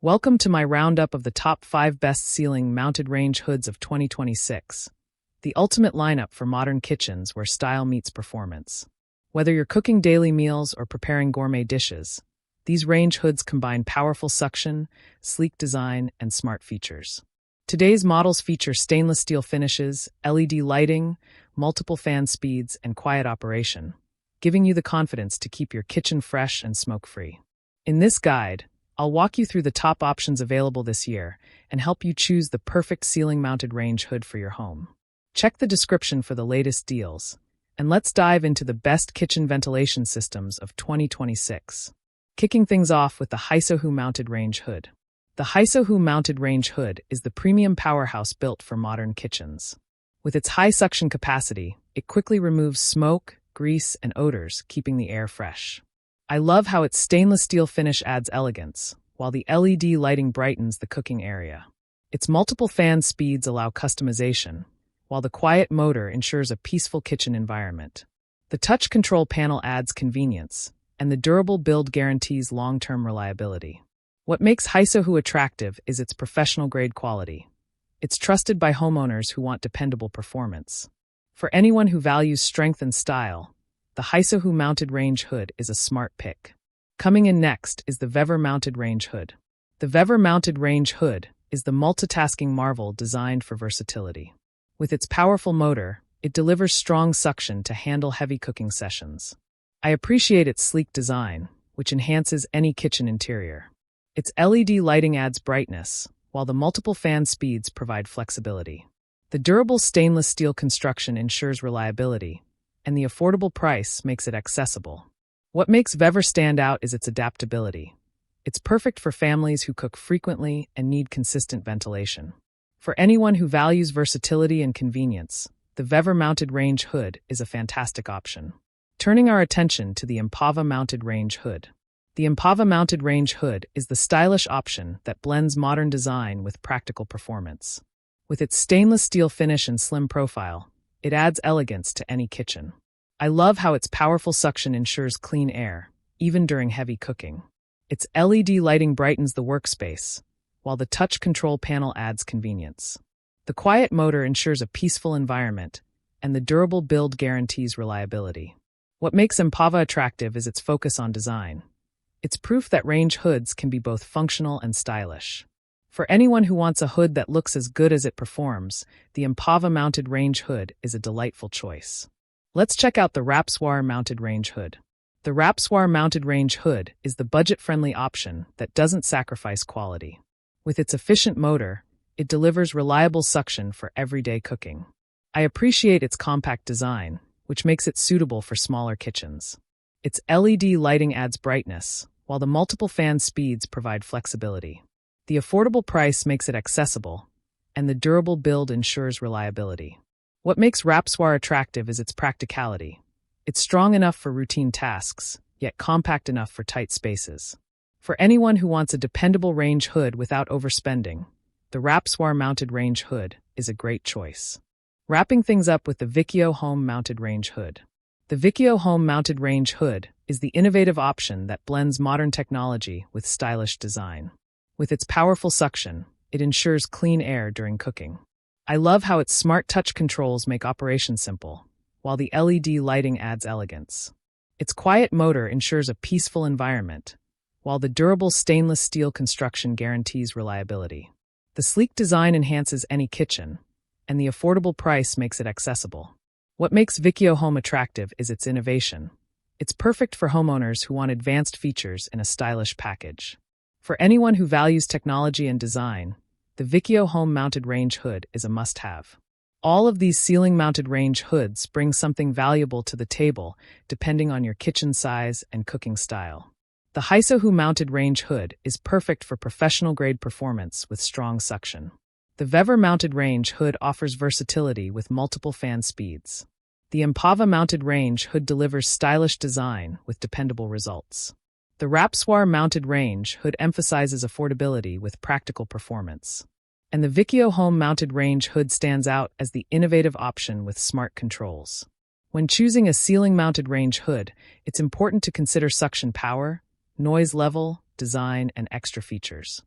Welcome to my roundup of the top 5 best ceiling mounted range hoods of 2026, the ultimate lineup for modern kitchens where style meets performance. Whether you're cooking daily meals or preparing gourmet dishes, these range hoods combine powerful suction, sleek design, and smart features. Today's models feature stainless steel finishes, LED lighting, multiple fan speeds, and quiet operation, giving you the confidence to keep your kitchen fresh and smoke-free. In this guide, I'll walk you through the top options available this year and help you choose the perfect ceiling-mounted range hood for your home. Check the description for the latest deals, and let's dive into the best kitchen ventilation systems of 2026. Kicking things off with the Haisohu Mounted Range Hood. The Haisohu Mounted Range Hood is the premium powerhouse built for modern kitchens. With its high suction capacity, it quickly removes smoke, grease, and odors, keeping the air fresh. I love how its stainless steel finish adds elegance, while the LED lighting brightens the cooking area. Its multiple fan speeds allow customization, while the quiet motor ensures a peaceful kitchen environment. The touch control panel adds convenience, and the durable build guarantees long-term reliability. What makes Haisohu attractive is its professional-grade quality. It's trusted by homeowners who want dependable performance. For anyone who values strength and style, the Haisohu Mounted Range Hood is a smart pick. Coming in next is the Vever Mounted Range Hood. The Vever Mounted Range Hood is the multitasking marvel designed for versatility. With its powerful motor, it delivers strong suction to handle heavy cooking sessions. I appreciate its sleek design, which enhances any kitchen interior. Its LED lighting adds brightness, while the multiple fan speeds provide flexibility. The durable stainless steel construction ensures reliability, and the affordable price makes it accessible. What makes Vever stand out is its adaptability. It's perfect for families who cook frequently and need consistent ventilation. For anyone who values versatility and convenience, the Vever Mounted Range Hood is a fantastic option. Turning our attention to the Impava Mounted Range Hood. The Impava Mounted Range Hood is the stylish option that blends modern design with practical performance. With its stainless steel finish and slim profile, it adds elegance to any kitchen. I love how its powerful suction ensures clean air, even during heavy cooking. Its LED lighting brightens the workspace, while the touch control panel adds convenience. The quiet motor ensures a peaceful environment, and the durable build guarantees reliability. What makes Impava attractive is its focus on design. It's proof that range hoods can be both functional and stylish. For anyone who wants a hood that looks as good as it performs, the Impava Mounted Range Hood is a delightful choice. Let's check out the Rapsoir Mounted Range Hood. The Rapsoir Mounted Range Hood is the budget-friendly option that doesn't sacrifice quality. With its efficient motor, it delivers reliable suction for everyday cooking. I appreciate its compact design, which makes it suitable for smaller kitchens. Its LED lighting adds brightness, while the multiple fan speeds provide flexibility. The affordable price makes it accessible, and the durable build ensures reliability. What makes Rapsoir attractive is its practicality. It's strong enough for routine tasks, yet compact enough for tight spaces. For anyone who wants a dependable range hood without overspending, the Rapsoir Mounted Range Hood is a great choice. Wrapping things up with the Vicchio Home Mounted Range Hood. The Vicchio Home Mounted Range Hood is the innovative option that blends modern technology with stylish design. With its powerful suction, it ensures clean air during cooking. I love how its smart touch controls make operation simple, while the LED lighting adds elegance. Its quiet motor ensures a peaceful environment, while the durable stainless steel construction guarantees reliability. The sleek design enhances any kitchen, and the affordable price makes it accessible. What makes Vicchio Home attractive is its innovation. It's perfect for homeowners who want advanced features in a stylish package. For anyone who values technology and design, the Vicchio Home Mounted Range Hood is a must-have. All of these ceiling-mounted range hoods bring something valuable to the table, depending on your kitchen size and cooking style. The Haisohu Mounted Range Hood is perfect for professional-grade performance with strong suction. The Vever Mounted Range Hood offers versatility with multiple fan speeds. The Impava Mounted Range Hood delivers stylish design with dependable results. The Rapsoir Mounted Range Hood emphasizes affordability with practical performance. And the Vicchio Home Mounted Range Hood stands out as the innovative option with smart controls. When choosing a ceiling-mounted range hood, it's important to consider suction power, noise level, design, and extra features.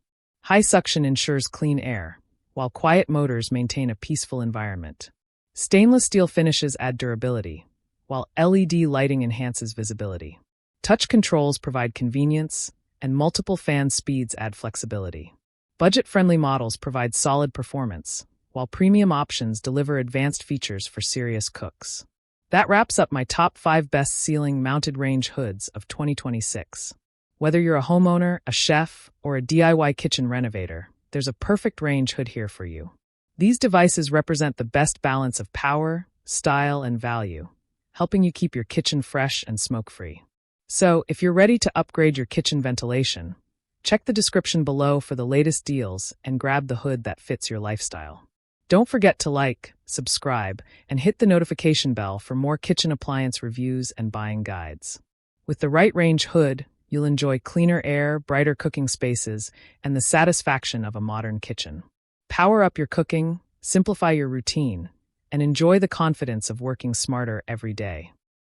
High suction ensures clean air, while quiet motors maintain a peaceful environment. Stainless steel finishes add durability, while LED lighting enhances visibility. Touch controls provide convenience, and multiple fan speeds add flexibility. Budget-friendly models provide solid performance, while premium options deliver advanced features for serious cooks. That wraps up my top 5 best ceiling mounted range hoods of 2026. Whether you're a homeowner, a chef, or a DIY kitchen renovator, there's a perfect range hood here for you. These devices represent the best balance of power, style, and value, helping you keep your kitchen fresh and smoke-free. So, if you're ready to upgrade your kitchen ventilation, check the description below for the latest deals and grab the hood that fits your lifestyle. Don't forget to like, subscribe, and hit the notification bell for more kitchen appliance reviews and buying guides. With the right range hood, you'll enjoy cleaner air, brighter cooking spaces, and the satisfaction of a modern kitchen. Power up your cooking, simplify your routine, and enjoy the confidence of working smarter every day.